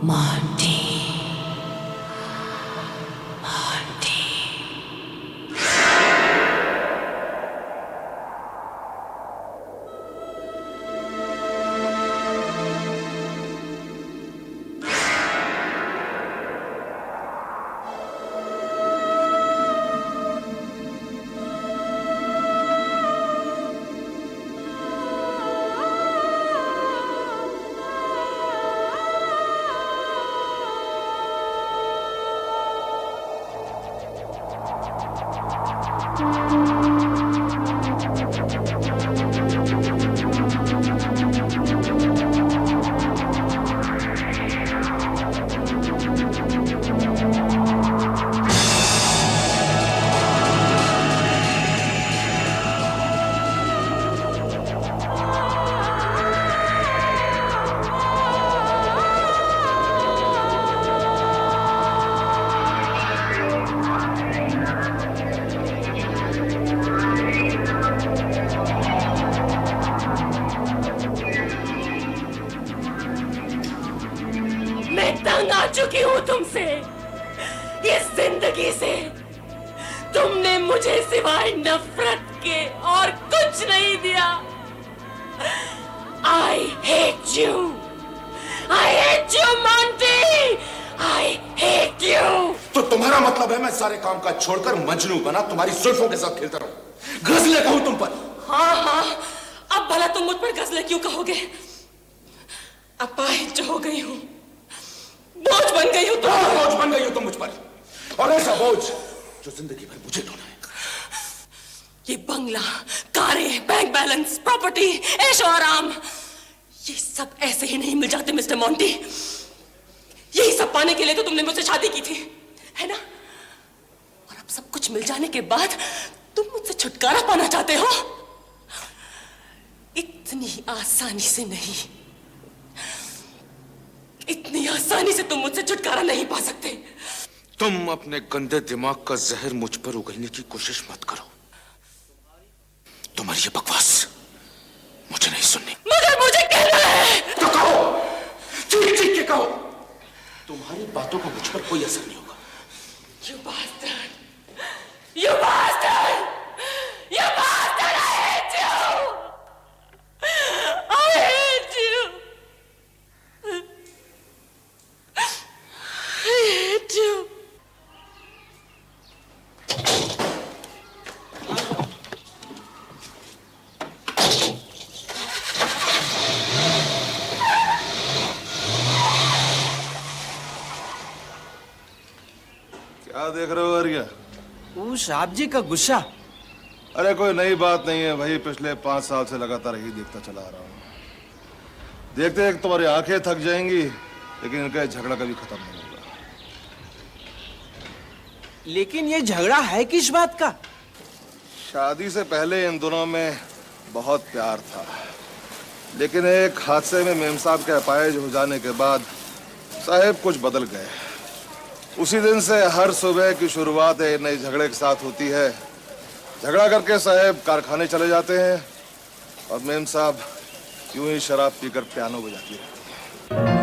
मांटी। मैं तंग आ चुकी हूँ तुमसे, इस जिंदगी से। तुमने मुझे सिवाय नफरत के और कुछ नहीं दिया। I hate you, I hate you, Monty, I hate you। तो तुम्हारा मतलब है मैं सारे काम काज छोड़कर मजनू बना तुम्हारी जुल्फों के साथ खेलता रहूं, गजले कहूं तुम पर? हाँ हाँ, अब भला तुम मुझ पर गजले क्यों कहोगे? अपाहिज हो गई हूँ, बोझ बन गई हूँ तुम। बोझ बन गई हो तुम मुझ पर, और ऐसा बोझ जो जिंदगी भर मुझे ढोना है। ये बंगला, कारें, बैंक बैलेंस, प्रॉपर्टी, ऐशो आराम, ये सब ऐसे ही नहीं मिल जाते मिस्टर मोंटी। यही सब पाने के लिए तो तुमने मुझसे शादी की थी, है ना? और अब सब कुछ मिल जाने के बाद तुम मुझसे छुटकारा पाना चाहते हो? इतनी आसानी से नहीं, इतनी आसानी से तुम मुझसे छुटकारा नहीं पा सकते। तुम अपने गंदे दिमाग का जहर मुझ पर उगलने की कोशिश मत करो। तुम्हारी ये बकवास मुझे नहीं सुननी। मगर मुझे कहना है तो कहो, चीख चीख के कहो। तुम्हारी बातों का मुझ पर कोई असर नहीं होगा। You bastard! You bastard! You bastard! I hate you! I hate you! I hate you! क्या देख रहे हो आर्या? उस आप जी का गुस्सा। अरे कोई नई बात नहीं है भाई, पिछले 5 साल से लगातार यही देखता चला आ रहा हूँ। देखते देखते तुम्हारी आंखें थक जाएंगी, लेकिन इनका झगड़ा कभी खत्म नहीं होगा। लेकिन ये झगड़ा है किस बात का? शादी से पहले इन दोनों में बहुत प्यार था, लेकिन एक हादसे में मेम साहब के अपाहिज हो जाने के बाद साहब कुछ बदल गए। उसी दिन से हर सुबह की शुरुआत एक नए झगड़े के साथ होती है। झगड़ा करके साहब कारखाने चले जाते हैं और मेम साहब यूं ही शराब पीकर पियानो बजाती रहती है।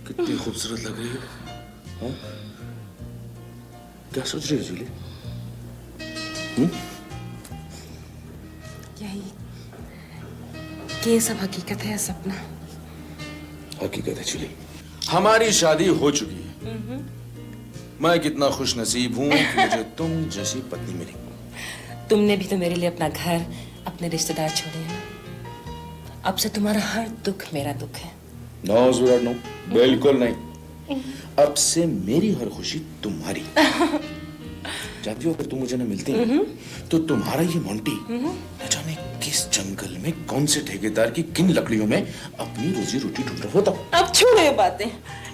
कितनी खूबसूरत लग रही है, हाँ? क्या सोच रही है जूली? यही कि ये सब हकीकत है या सपना? हकीकत है जूली, हमारी शादी हो चुकी है। मैं कितना खुश नसीब हूँ कि मुझे तुम जैसी पत्नी मिली। तुमने भी तो मेरे लिए अपना घर, अपने रिश्तेदार छोड़े हैं। अब से तुम्हारा हर दुख मेरा दुख है। नो जुरा नो, बिल्कुल नहीं। अब से मेरी हर खुशी तुम्हारी। जाती हो, अगर तुम मुझे ना मिलती तो तुम्हारा ये मोंटी न जाने किस जंगल में कौन से ठेकेदार की किन लकड़ियों में अपनी रोजी रोटी ढूंढ रहा होता। अब छोड़ो ये बातें।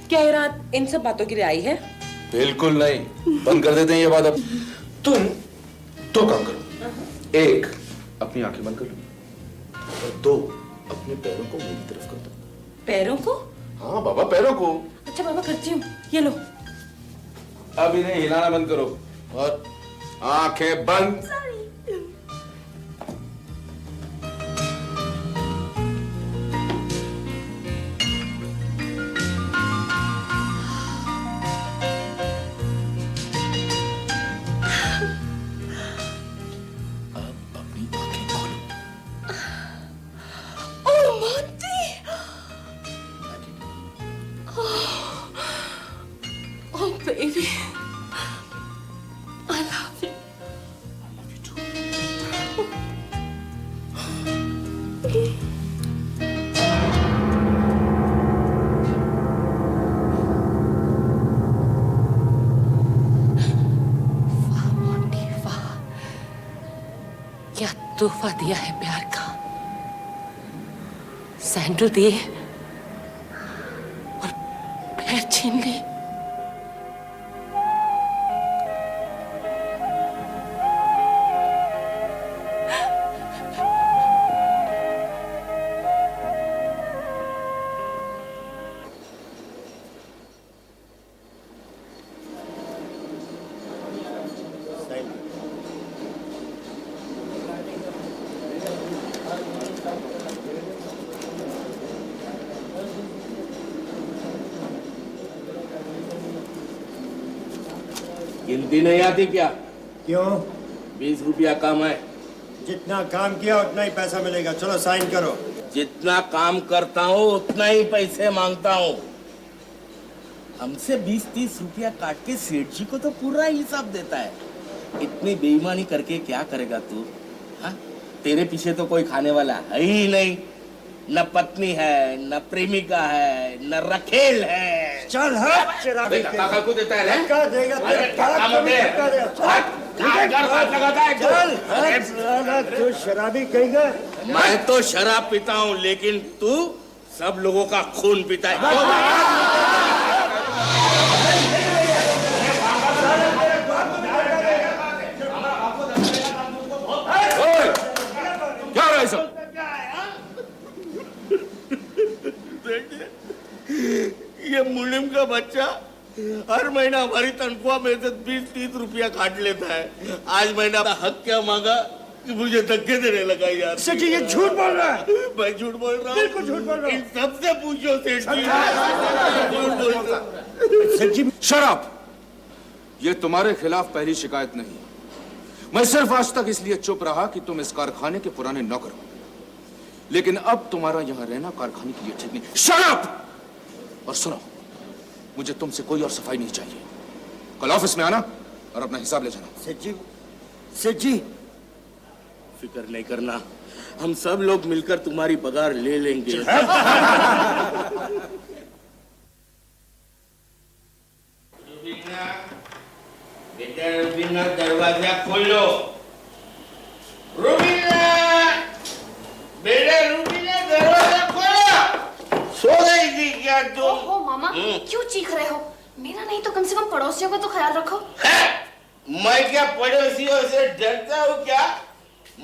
क्या ये रात इन सब बातों की रिहाई है? बिल्कुल नहीं, बंद कर देते हैं ये बात अब। तुम दो काम करो, एक अपनी आंखें बंद कर लो और दो अपने पैरों को मेरी तरफ कर दो। पैरों को? हाँ बाबा, पैरों को। अच्छा बाबा करती हूँ, ये लो। अब इन्हें हिलाना बंद करो और आंखें बंद। अब अपनी आंखें खोलो। Oh Monty, oh baby, I love you. वाह मोंटी वाह, क्या तोहफा दिया है प्यार का। सैंडल दिए और पैर छीन ली। गिनती नहीं आती क्या? क्यों? 20 रुपया कम है। जितना काम किया उतना ही पैसा मिलेगा। चलो साइन करो। जितना काम करता हूँ उतना ही पैसे मांगता हूँ। हमसे 20-30 रुपया काट के सेठ जी को तो पूरा हिसाब देता है। इतनी बेईमानी करके क्या करेगा तू? हाँ? तेरे पीछे तो कोई खाने वाला है ही नहीं। न पत्नी है, न प्रेमिका है, न रखेल है। चल हट शराबी के। काका को देता है ना? धक्का देगा तो अरे काका को भी धक्का देगा। चल हट साला, तू शराबी कहेगा। मैं तो शराब पीता हूँ लेकिन तू सब लोगों का खून पीता है। क्या हो रहा है सब? ये मुलिम का बच्चा हर महीना हमारी तनख्वाह में से 20-30 रुपया काट लेता है। आज मैंने अपना हक क्या मांगा कि मुझे धक्के देने लगा यार। सेठ जी ये झूठ बोल रहा है। मैं झूठ बोल रहा हूँ? बिल्कुल झूठ बोल रहा हूँ। इन सबसे पूछो सेठ जी। झूठ बोल रहा हूँ। सेठ जी शराब, ये तुम्हारे खिलाफ पहली शिकायत नहीं। मैं सिर्फ आज तक इसलिए चुप रहा कि तुम इस कारखाने के पुराने नौकर हो, लेकिन अब तुम्हारा यहां रहना कारखाने के लिए ठीक नहीं। शराब! और सुनो, मुझे तुमसे कोई और सफाई नहीं चाहिए। कल ऑफिस में आना और अपना हिसाब ले जाना। सेठ जी फिक्र नहीं करना, हम सब लोग मिलकर तुम्हारी पगार ले लेंगे। बेटा रुबीना, दरवाजा खोलो। रुबीना, बेटा रुबीना, दरवाजा खोलो। सो गई थी क्या तुम? ओहो मामा, क्यों चीख रहे हो? मेरा नहीं तो कम से कम पड़ोसियों का तो ख्याल रखो। मैं क्या पड़ोसियों से डरता हूँ क्या?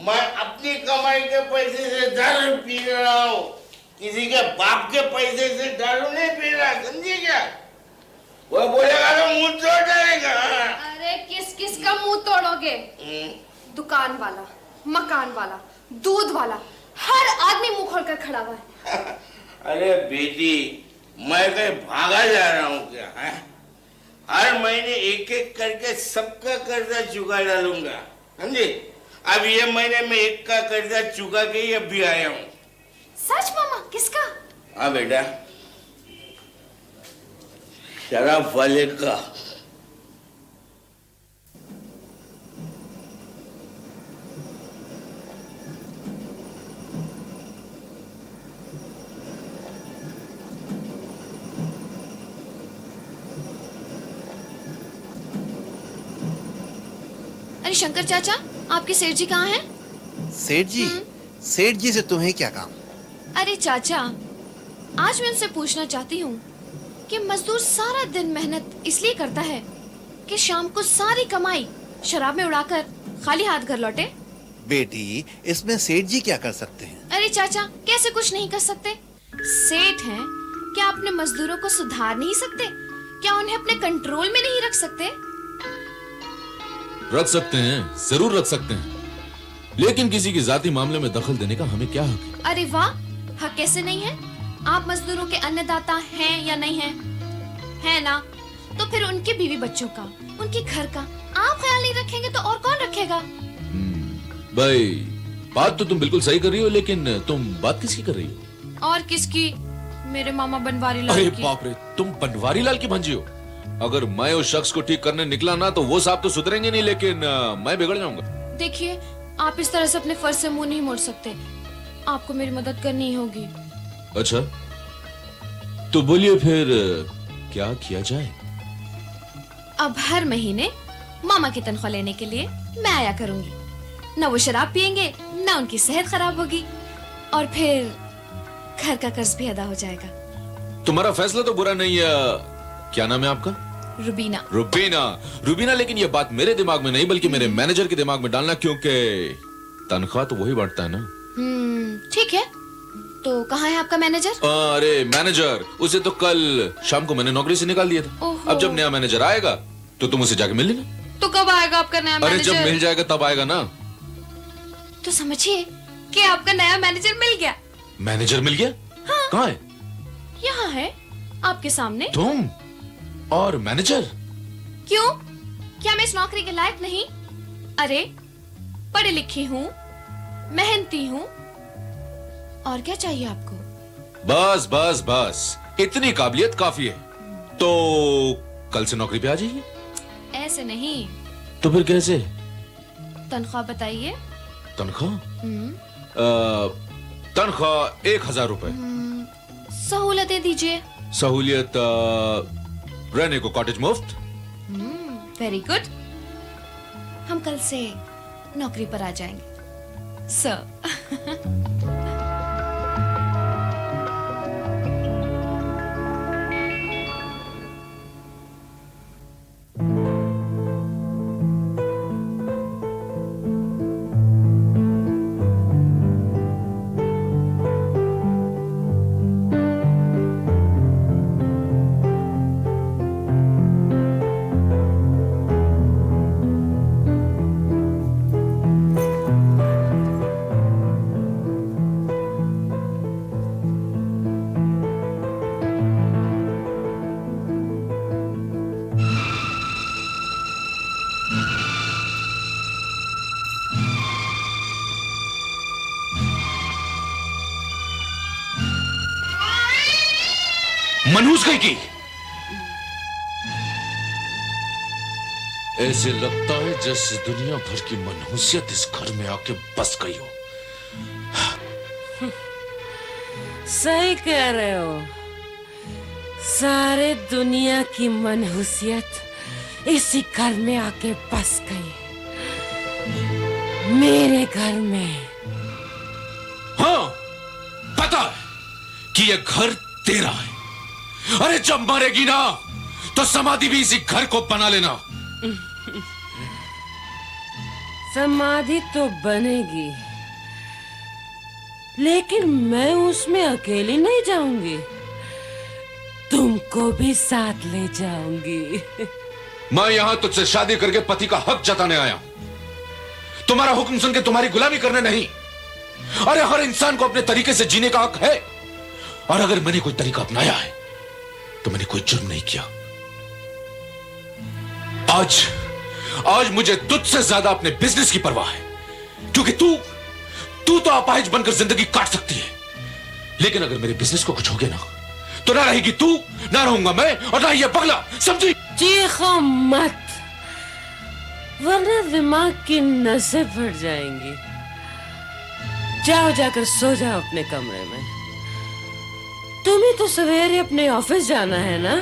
मैं अपनी कमाई के पैसे से दारू पी रहा हूँ। किसी के बाप के पैसे से दारू नहीं पी रहा, समझे क्या? वो बोलेगा तो मुंह तोड़ डालेगा। अरे किस किस का मुंह तोड़ोगे? दुकान वाला, मकान वाला, दूध वाला, हर आदमी मुंह खोलकर खड़ा हुआ है। अरे बेटी, मैं कहीं भागा जा रहा हूँ क्या? है? हर महीने एक एक करके सबका कर्जा चुका डालूंगा, समझे? अब ये महीने में एक का कर्जा चुका के ही अभी आया हूँ। सच मामा? किसका? हाँ बेटा, शराब वाले का। अरे शंकर चाचा, आपके सेठ जी कहाँ हैं? सेठ जी से तुम्हें क्या काम? अरे चाचा, आज मैं उनसे पूछना चाहती हूँ कि मजदूर सारा दिन मेहनत इसलिए करता है कि शाम को सारी कमाई शराब में उड़ाकर खाली हाथ घर लौटे। बेटी, इसमें सेठ जी क्या कर सकते हैं? अरे चाचा, कैसे कुछ नहीं कर सकते? सेठ हैं, क्या अपने मजदूरों को सुधार नहीं सकते? क्या उन्हें अपने कंट्रोल में नहीं रख सकते? रख सकते हैं, जरूर रख सकते हैं, लेकिन किसी की जाती मामले में दखल देने का हमें क्या हक है? अरे वाह, हक कैसे नहीं है? आप मजदूरों के अन्नदाता हैं या नहीं हैं? है ना? तो फिर उनके बीवी बच्चों का, उनके घर का आप ख्याल नहीं रखेंगे तो और कौन रखेगा? भाई, बात तो तुम बिल्कुल सही कर रही हो, लेकिन तुम बात किसकी कर रही हो? और किसकी? मेरे मामा बनवारी लाल अरे की। बाप रे, तुम बनवारी लाल की भंजी हो। अगर मैं उस शख्स को ठीक करने निकला ना तो वो साहब तो सुधरेंगे नहीं, लेकिन मैं बिगड़ जाऊंगा। देखिए, आप इस तरह से अपने फर्ज से मुंह नहीं मोड़ सकते। आपको मेरी मदद करनी ही होगी। अच्छा, तो बोलिए फिर क्या किया जाए? अब हर महीने मामा की तनख्वाह लेने के लिए मैं आया करूंगी। न वो शराब पियेंगे, न उनकी सेहत खराब होगी, और फिर घर का कर्ज भी अदा हो जाएगा। तुम्हारा फैसला तो बुरा नहीं है। क्या नाम है आपका? रुबीना। रुबीना, रुबीना, लेकिन ये बात मेरे दिमाग में नहीं बल्कि मेरे मैनेजर के दिमाग में डालना, क्योंकि तनख्वाह तो वही बांटता है ना। ठीक है, तो कहाँ है आपका मैनेजर? अरे मैनेजर, उसे तो कल शाम को मैंने नौकरी से निकाल दिया था। ओहो। अब जब नया मैनेजर आएगा तो तुम उसे जाके मिल लेना। तो कब आएगा आपका नया अरे मैनेजर? जब मिल जाएगा तब आएगा ना। तो समझिए कि आपका नया मैनेजर मिल गया। मैनेजर मिल गया? हाँ। कहाँ है? यहाँ है, आपके सामने। तुम और मैनेजर? क्यों? क्या मैं इस नौकरी के लायक नहीं? अरे, पढ़ी लिखी हूँ, मेहनती हूँ, और क्या चाहिए आपको? बस बस बस, इतनी काबिलियत काफी है। तो कल से नौकरी पे आ जाइए। ऐसे नहीं। तो फिर कैसे? तनख्वाह बताइए। तनख्वाह? तनख्वाह 1000 रुपए। सहूलतें दीजिए। सहूलियत, रहने को कॉटेज मुफ्त। Very good. हम कल से नौकरी पर आ जाएंगे सर। मनहूस गई की। ऐसे लगता है जैसे दुनिया भर की मनहूसियत इस घर में आके बस गई हो। सही कह रहे हो। सारे दुनिया की मनहूसियत इसी घर में आके बस गई, मेरे घर में। हाँ, पता है कि ये घर तेरा है। अरे जब मरेगी ना तो समाधि भी इसी घर को बना लेना। समाधि तो बनेगी, लेकिन मैं उसमें अकेली नहीं जाऊंगी, तुमको भी साथ ले जाऊंगी। मैं यहां तुझसे शादी करके पति का हक जताने आया हूं, तुम्हारा हुक्म सुन के तुम्हारी गुलामी करने नहीं। अरे हर इंसान को अपने तरीके से जीने का हक है, और अगर मैंने कोई तरीका अपनाया है तो मैंने कोई जुर्म नहीं किया। आज मुझे तुझसे ज्यादा अपने बिजनेस की परवाह है, क्योंकि तू तो अपाहिज बनकर जिंदगी काट सकती है, लेकिन अगर मेरे बिजनेस को कुछ हो गया ना तो ना रहेगी तू, ना रहूंगा मैं, और ना ये बंगला, समझी? चीखो मत, वरना दिमाग की नसें फट जाएंगी। जाओ, जाकर सो जाओ अपने कमरे में। तुम्हें तो सवेरे अपने ऑफिस जाना है ना,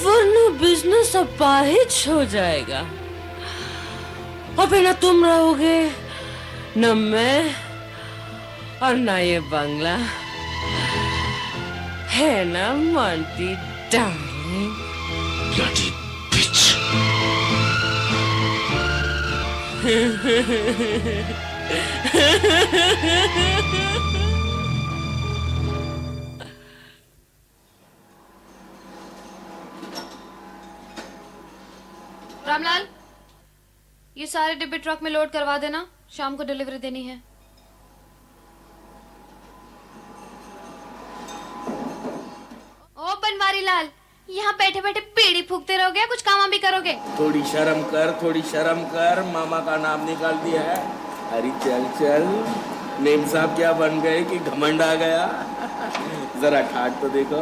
वरना बिजनेस अपाहिज हो जाएगा। और फिर ना तुम रहोगे, न मैं, और ना ये बंगला, है ना Monty darling? Bloody bitch! Ramlal, ये सारे डिब्बे ट्रक में लोड करवा देना, शाम को डिलीवरी देनी है। ओ बनवारी लाल, यहाँ बैठे बैठे बीड़ी फूकते रहोगे, कुछ काम भी करोगे? थोड़ी शर्म कर, मामा का नाम निकाल दिया है। अरे चल चल, मेम साहब क्या बन गए कि घमंड आ गया? जरा ठाट तो देखो।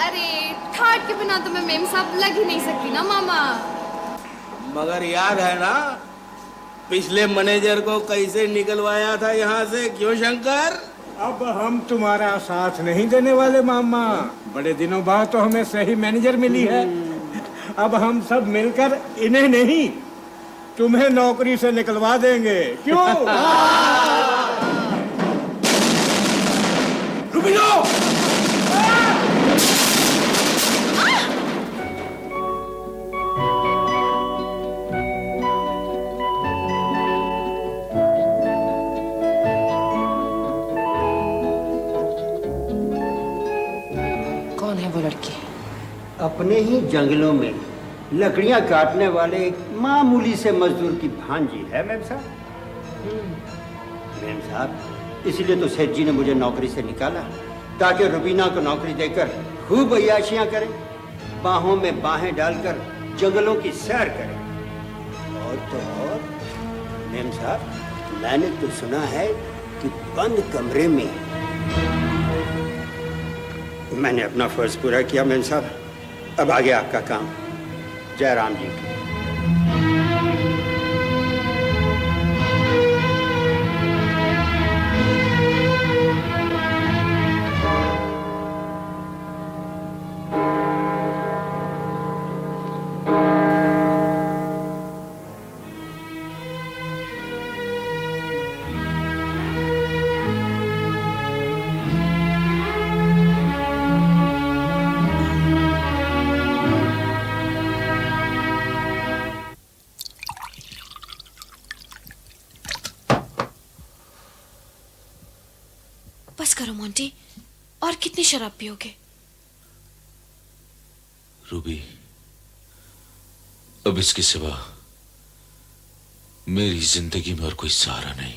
अरे ठाट के बिना तो मैं मेम साहब लग ही नहीं सकती ना मामा। मगर याद है ना पिछले मैनेजर को कैसे निकलवाया था यहाँ से, क्यों शंकर? अब हम तुम्हारा साथ नहीं देने वाले मामा। बड़े दिनों बाद तो हमें सही मैनेजर मिली है। अब हम सब मिलकर इन्हें नहीं, तुम्हें नौकरी से निकलवा देंगे। क्यों? रुबिनो! कौन है वो लड़की? अपने ही जंगलों में लकड़ियां काटने वाले एक मामूली से मजदूर की भांजी है मेम साहब। मेम साहब, इसलिए तो सेठ जी ने मुझे नौकरी से निकाला, ताकि रुबीना को नौकरी देकर खूब अय्याशियां करें, बाहों में बाहें डालकर जंगलों की सैर करें। और तो और मेम साहब, मैंने तो सुना है कि बंद कमरे में मैंने अपना फर्ज पूरा किया मेम साहब। अब आगे आपका काम। जय राम जी की। बस करो मोंटी, और कितनी शराब पियोगे? रूबी, अब इसके सिवा मेरी जिंदगी में और कोई सहारा नहीं।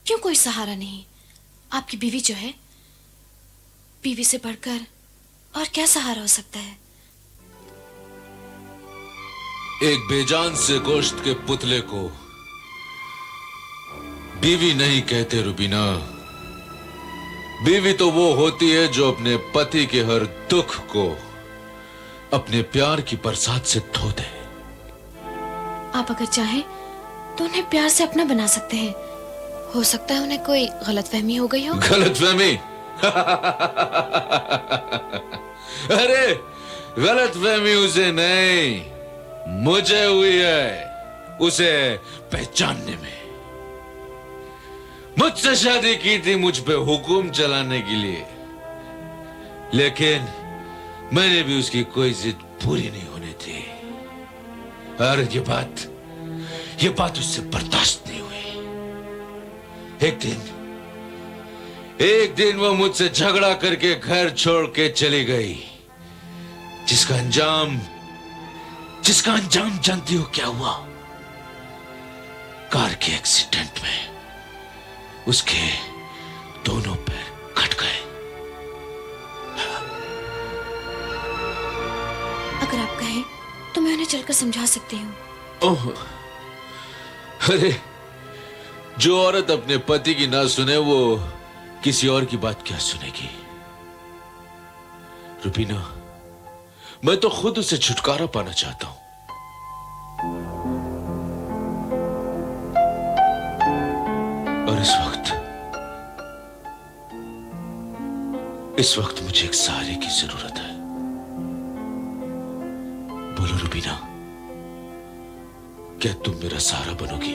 क्यों कोई सहारा नहीं? आपकी बीवी जो है, बीवी से बढ़कर और क्या सहारा हो सकता है? एक बेजान से गोश्त के पुतले को बीवी नहीं कहते रुबीना। बीवी तो वो होती है जो अपने पति के हर दुख को अपने प्यार की बरसात से धो दे। आप अगर चाहें तो उन्हें प्यार से अपना बना सकते हैं। हो सकता है उन्हें कोई गलतफहमी हो गई हो। गलतफहमी? अरे गलतफहमी उसे नहीं, मुझे हुई है, उसे पहचानने में। मुझसे शादी की थी मुझ पे हुक्म चलाने के लिए, लेकिन मैंने भी उसकी कोई जिद पूरी नहीं होने दी। और ये बात उससे बर्दाश्त नहीं हुई। एक दिन वो मुझसे झगड़ा करके घर छोड़ के चली गई, जिसका अंजाम जानती हो क्या हुआ? कार के एक्सीडेंट में उसके दोनों पैर कट गए। अगर आप कहें तो मैं उन्हें चलकर समझा सकती हूँ। ओह, अरे जो औरत अपने पति की ना सुने वो किसी और की बात क्या सुनेगी? रुबीना, मैं तो खुद उसे छुटकारा पाना चाहता हूं। और इस वक्त मुझे एक सहारे की जरूरत है। बोलो रुबीना, क्या तुम मेरा सहारा बनोगी?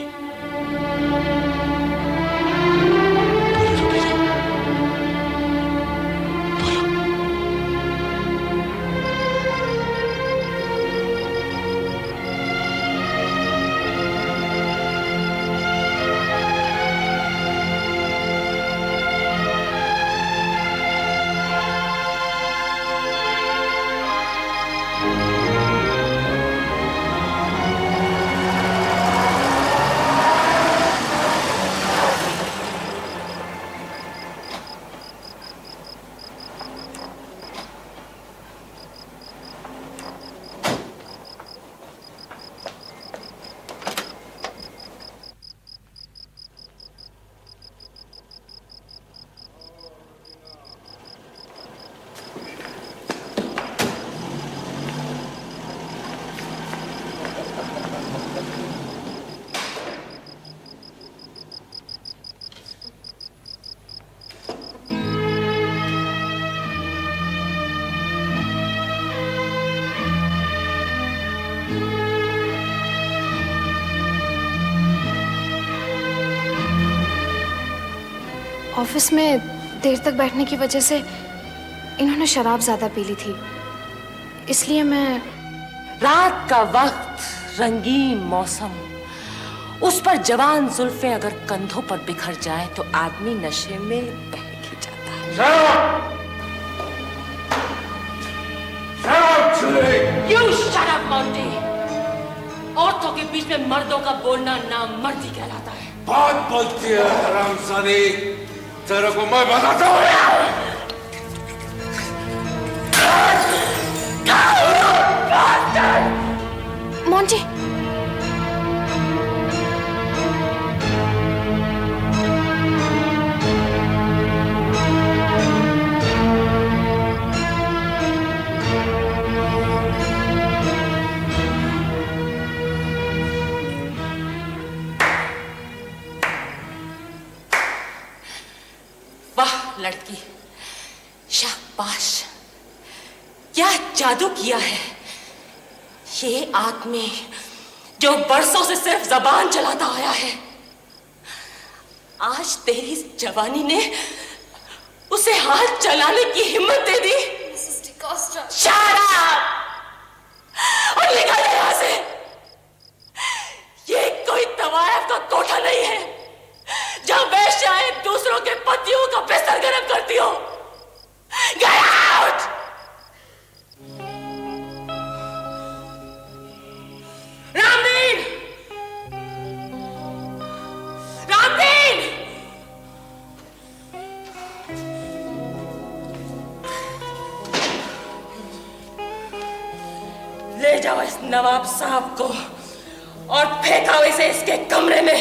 ऑफिस में देर तक बैठने की वजह से इन्होंने शराब ज्यादा पी ली थी, इसलिए मैं... रात का वक्त, रंगीन मौसम, उस पर जवान जुल्फें अगर कंधों पर बिखर जाए तो आदमी नशे में बहक ही जाता है। You shut up, Monty! औरतों के बीच में मर्दों का बोलना नामर्दी कहलाता है। बात बोलती है हरामजादी, तेरे को मैं बताता हूँ। मोंटी, लड़की, शाबाश, क्या जादू किया है ये आदमी जो बरसों से सिर्फ जबान चलाता आया है। आज तेरी जवानी ने उसे हाथ चलाने की हिम्मत दे दी। Shut up! और निकल यहां से। ये कोई तवायफ का कोठा नहीं है जहां वेश्याएं दूसरों के पतियों का बिस्तर गर्म करती हो। Get out! रामदीन! रामदीन! ले जाओ इस नवाब साहब को और फेंकाओ इसे इसके कमरे में।